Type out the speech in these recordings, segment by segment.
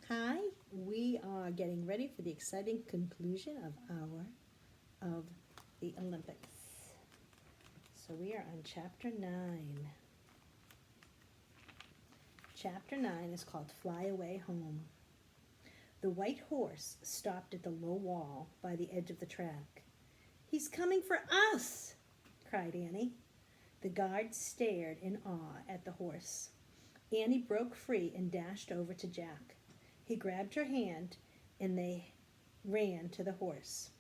Hi, we are getting ready for the exciting conclusion of the Olympics. So we are on chapter 9. Chapter 9 is called Fly Away Home. The white horse stopped at the low wall by the edge of the track. "He's coming for us!" cried Annie. The guards stared in awe at the horse. Annie broke free and dashed over to Jack. He grabbed her hand and they ran to the horse.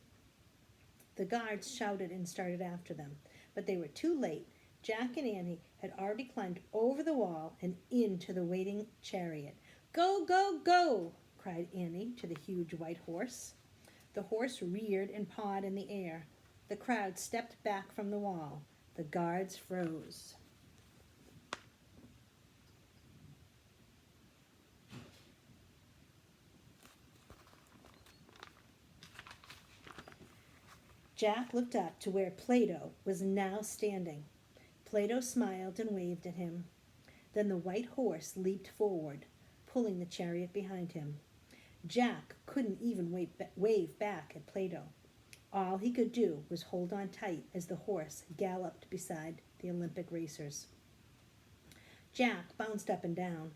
The guards shouted and started after them, but they were too late. Jack and Annie had already climbed over the wall and into the waiting chariot. "Go, go, go!" cried Annie to the huge white horse. The horse reared and pawed in the air. The crowd stepped back from the wall. The guards froze. Jack looked up to where Plato was now standing. Plato smiled and waved at him. Then the white horse leaped forward, pulling the chariot behind him. Jack couldn't even wave back at Plato. All he could do was hold on tight as the horse galloped beside the Olympic racers. Jack bounced up and down.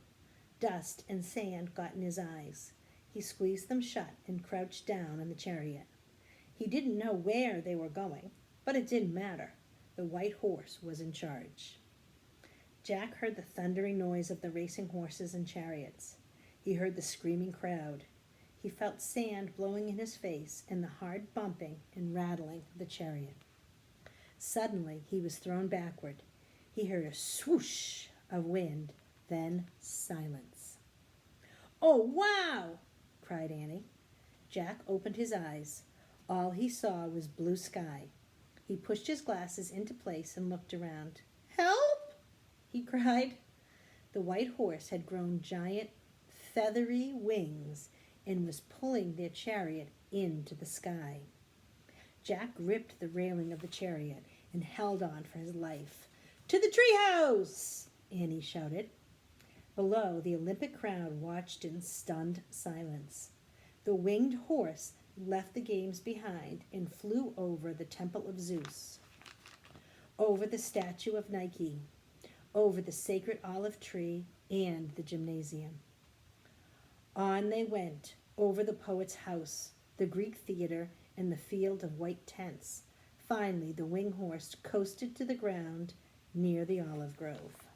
Dust and sand got in his eyes. He squeezed them shut and crouched down in the chariot. He didn't know where they were going, but it didn't matter. The white horse was in charge. Jack heard the thundering noise of the racing horses and chariots. He heard the screaming crowd. He felt sand blowing in his face and the hard bumping and rattling of the chariot. Suddenly, he was thrown backward. He heard a swoosh of wind, then silence. "Oh, wow!" cried Annie. Jack opened his eyes. All he saw was blue sky. He pushed his glasses into place and looked around. "Help!" he cried. The white horse had grown giant, feathery wings and was pulling their chariot into the sky. Jack gripped the railing of the chariot and held on for his life. "To the treehouse!" Annie shouted. Below, the Olympic crowd watched in stunned silence. The winged horse left the games behind and flew over the temple of Zeus, over the statue of Nike, over the sacred olive tree and the gymnasium. On they went, over the poet's house, the Greek theater, and the field of white tents. Finally, the winged horse coasted to the ground near the olive grove.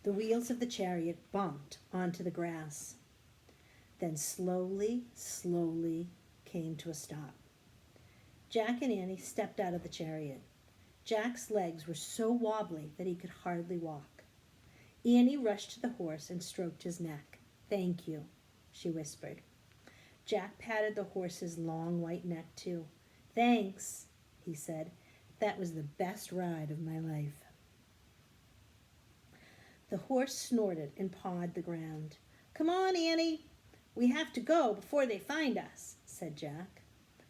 The wheels of the chariot bumped onto the grass, then slowly came to a stop. Jack and Annie stepped out of the chariot. Jack's legs were so wobbly that he could hardly walk. Annie rushed to the horse and stroked his neck. "Thank you," she whispered. Jack patted the horse's long white neck too. "Thanks," he said. "That was the best ride of my life." The horse snorted and pawed the ground. "Come on, Annie. We have to go before they find us," said Jack.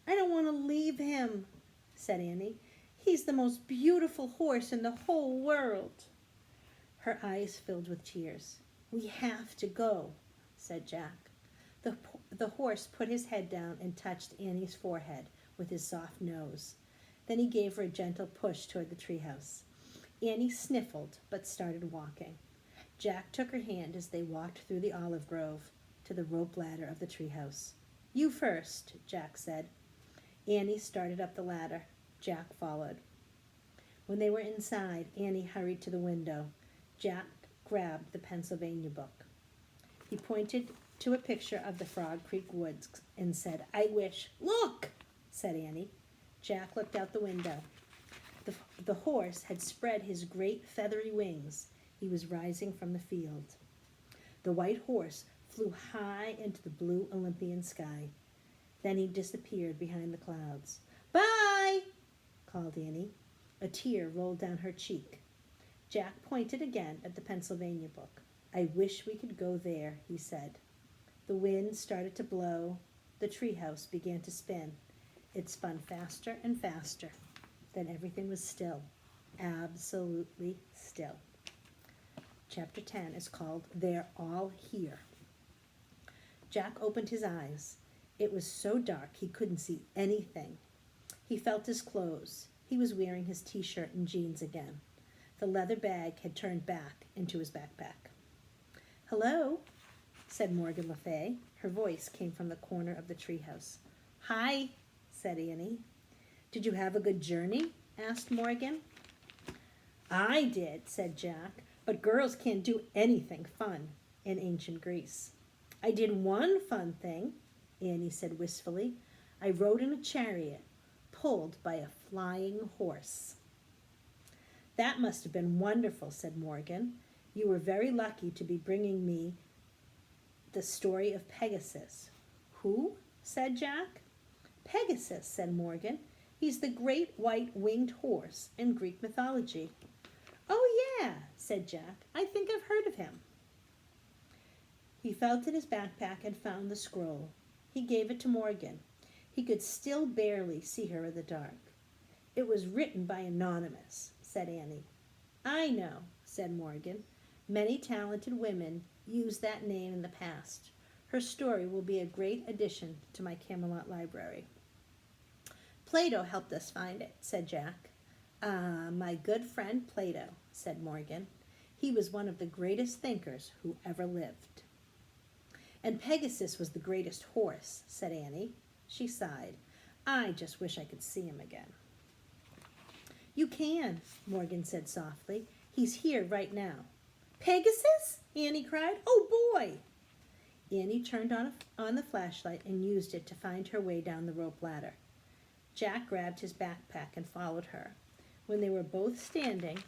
"I don't want to leave him," said Annie. "He's the most beautiful horse in the whole world." Her eyes filled with tears. "We have to go," said Jack. The horse put his head down and touched Annie's forehead with his soft nose. Then he gave her a gentle push toward the treehouse. Annie sniffled but started walking. Jack took her hand as they walked through the olive grove to the rope ladder of the treehouse. "You first," Jack said. Annie started up the ladder. Jack followed. When they were inside, Annie hurried to the window. Jack grabbed the Pennsylvania book. He pointed to a picture of the Frog Creek woods and said, "I wish—" "Look!" said Annie. Jack looked out the window. The horse had spread his great feathery wings. He was rising from the field. The white horse flew high into the blue Olympian sky. Then he disappeared behind the clouds. "Bye!" called Annie. A tear rolled down her cheek. Jack pointed again at the Pennsylvania book. "I wish we could go there," he said. The wind started to blow. The treehouse began to spin. It spun faster and faster. Then everything was still, absolutely still. Chapter 10 is called They're All Here. Jack opened his eyes. It was so dark he couldn't see anything. He felt his clothes. He was wearing his t-shirt and jeans again. The leather bag had turned back into his backpack. "Hello," said Morgan Le Fay. Her voice came from the corner of the treehouse. "Hi," said Annie. "Did you have a good journey?" asked Morgan. "I did," said Jack, "but girls can't do anything fun in ancient Greece." "I did one fun thing," Annie said wistfully. "I rode in a chariot pulled by a flying horse." "That must have been wonderful," said Morgan. "You were very lucky to be bringing me the story of Pegasus." "Who?" said Jack. "Pegasus," said Morgan. "He's the great white winged horse in Greek mythology." "Oh, yeah," said Jack. "I think I've heard of him." He felt in his backpack and found the scroll. He gave it to Morgan. He could still barely see her in the dark. "It was written by Anonymous," said Annie. "I know," said Morgan. "Many talented women used that name in the past. Her story will be a great addition to my Camelot library." "Plato helped us find it," said Jack. "Ah, my good friend Plato," said Morgan. "He was one of the greatest thinkers who ever lived." "And Pegasus was the greatest horse," said Annie. She sighed. "I just wish I could see him again." "You can," Morgan said softly. "He's here right now." "Pegasus?" Annie cried. "Oh, boy!" Annie turned on the flashlight and used it to find her way down the rope ladder. Jack grabbed his backpack and followed her. When they were both standing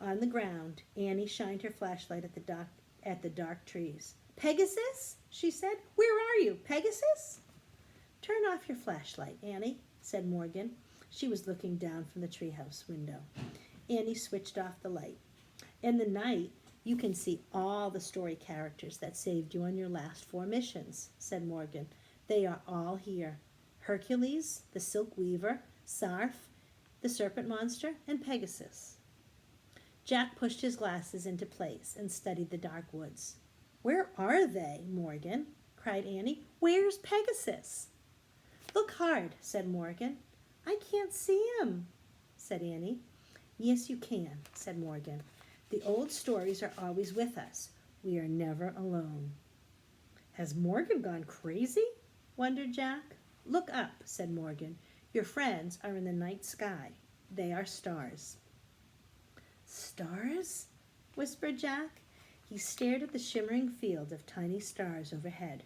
on the ground, Annie shined her flashlight at the dark trees. "Pegasus?" she said. "Where are you, Pegasus?" "Turn off your flashlight, Annie," said Morgan. She was looking down from the treehouse window. Annie switched off the light. "In the night, you can see all the story characters that saved you on your last 4 missions," said Morgan. "They are all here. Hercules, the Silk Weaver, Sarf, the Serpent Monster, and Pegasus." Jack pushed his glasses into place and studied the dark woods. "Where are they, Morgan?" cried Annie. "Where's Pegasus?" "Look hard," said Morgan. "I can't see him," said Annie. "Yes, you can," said Morgan. "The old stories are always with us. We are never alone." "Has Morgan gone crazy?" wondered Jack. "Look up," said Morgan. "Your friends are in the night sky. They are stars." "Stars?" whispered Jack. He stared at the shimmering field of tiny stars overhead.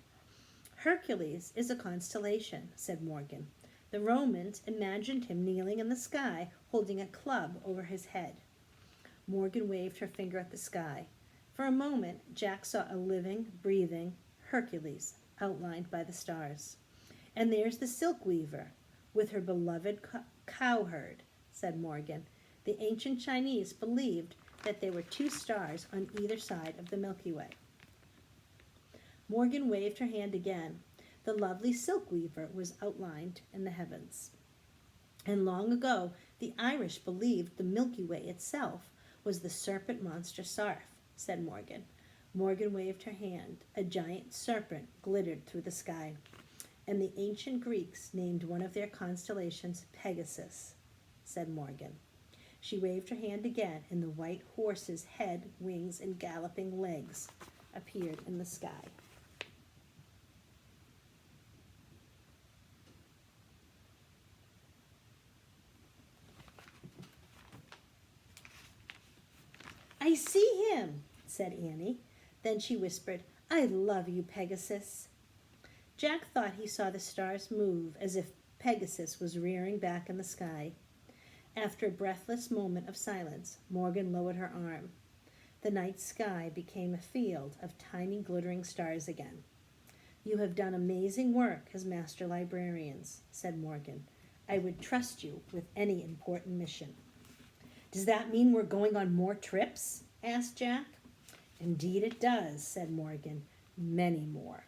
"Hercules is a constellation," said Morgan. "The Romans imagined him kneeling in the sky, holding a club over his head." Morgan waved her finger at the sky. For a moment, Jack saw a living, breathing Hercules outlined by the stars. "And there's the Silk Weaver with her beloved cowherd," said Morgan. "The ancient Chinese believed that there were 2 stars on either side of the Milky Way." Morgan waved her hand again. The lovely Silk Weaver was outlined in the heavens. "And long ago, the Irish believed the Milky Way itself was the serpent monster Sarf," said Morgan. Morgan waved her hand. A giant serpent glittered through the sky. "And the ancient Greeks named one of their constellations Pegasus," said Morgan. She waved her hand again, and the white horse's head, wings, and galloping legs appeared in the sky. "I see him," said Annie. Then she whispered, "I love you, Pegasus." Jack thought he saw the stars move as if Pegasus was rearing back in the sky. After a breathless moment of silence, Morgan lowered her arm. The night sky became a field of tiny glittering stars again. "You have done amazing work as master librarians," said Morgan. "I would trust you with any important mission." "Does that mean we're going on more trips?" asked Jack. "Indeed it does," said Morgan. "Many more."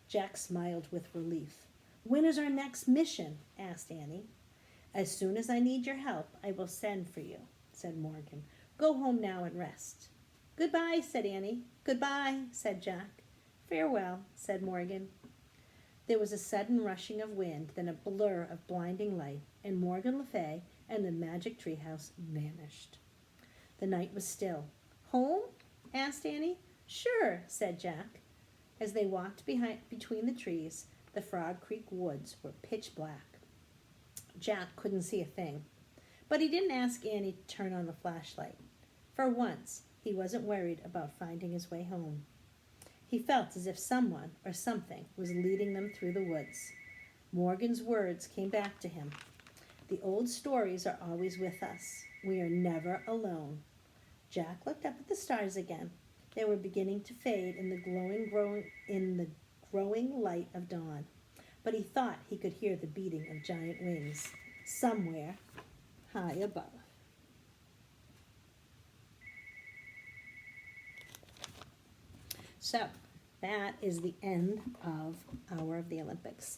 Jack smiled with relief. When is our next mission? Asked Annie. As soon as I need your help, I will send for you, said Morgan. Go home now and rest. Goodbye, said Annie. Goodbye, said Jack. Farewell, said Morgan. There was a sudden rushing of wind, then a blur of blinding light, and Morgan Le Fay and the magic treehouse vanished. The night was still. Home? Asked Annie. Sure, said Jack. As they walked between the trees, the Frog Creek woods were pitch black. Jack couldn't see a thing, but he didn't ask Annie to turn on the flashlight. For once, he wasn't worried about finding his way home. He felt as if someone or something was leading them through the woods. Morgan's words came back to him. The old stories are always with us. We are never alone. Jack looked up at the stars again. They were beginning to fade in the growing light of dawn, but he thought he could hear the beating of giant wings somewhere high above. So that is the end of Hour of the Olympics.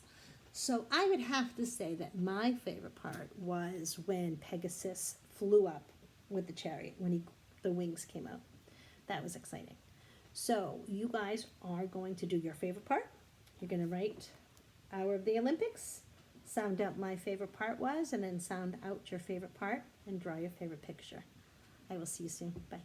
So I would have to say that my favorite part was when Pegasus flew up with the chariot, when the wings came out. That was exciting. So you guys are going to do your favorite part. You're going to write Hour of the Olympics, sound out my favorite part was, and then sound out your favorite part and draw your favorite picture. I will see you soon. Bye.